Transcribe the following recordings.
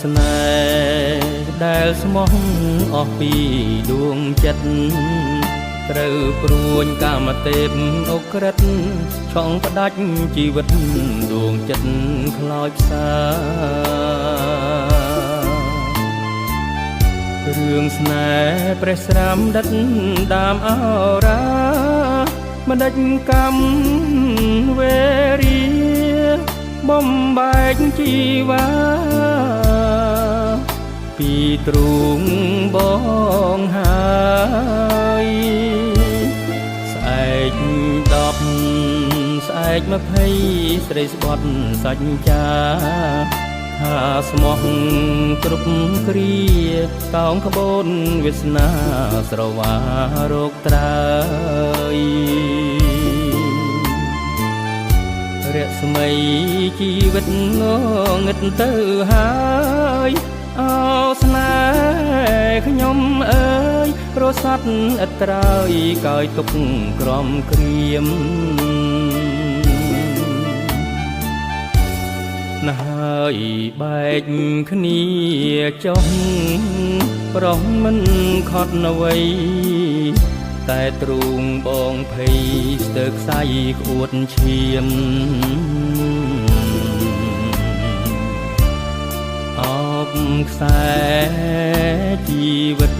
ស្នេហ៍ដែលស្មោះអស់ពីដួងចិត្តត្រូវព្រួញកាមទេពអុក្រិតឆក់ផ្ដាច់ជីវិតដួងចិត្តខ្លោចផ្សារឿងស្នេហ៍ព្រះស្រាមដិតដាមអរាមិនដេចកម្មវេរីបំបែកជីវ៉ាពីទ្រូងបងហើយស្អែក10ស្អែក20ស្រីស្បត់សាច់ចាថាស្មោះគ្រប់គ្រាតោងក្បូនវាសនាស្រវារោគត្រើយរស្មីជីវិតងងឹតទៅហើយអោស្នេហ៍ខ្ញុំអើយរស័តឥតត្រើយកោយទុកក្រំក្រៀមណាហើយបែកគ្នាចុះប្រុសមិនខត់អ្វីតែទ្រូងបងភ័យស្ទើរខ្សែក្អួតឈាមអបខ្សែជីវិត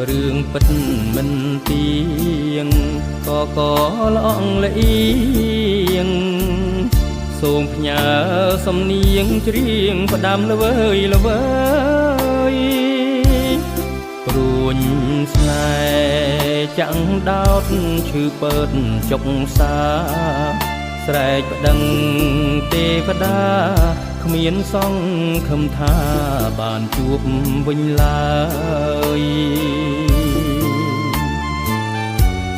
រឿងពិតមិនទៀងក៏ល្អងល្អៀងសូមផ្ញើសំនៀងច្រៀងផ្ដាំល្វើយល្វើយព្រួញស្នេហ៍ចាំងដោតឈឺពើតចុកសាស្រែកប្តឹងទេវតាគ្មានសង្ឃឹមថាបានជួបវិញឡើយ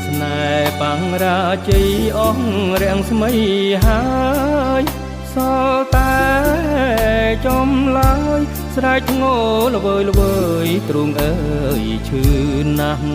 ស្នេហ៍បាំងរាជ័យអស់រាំងស្មីហើយសល់តែចំឡើយស្រែកធ្ងោល្វើយល្វើយទ្រូងអើយឈឺណាស់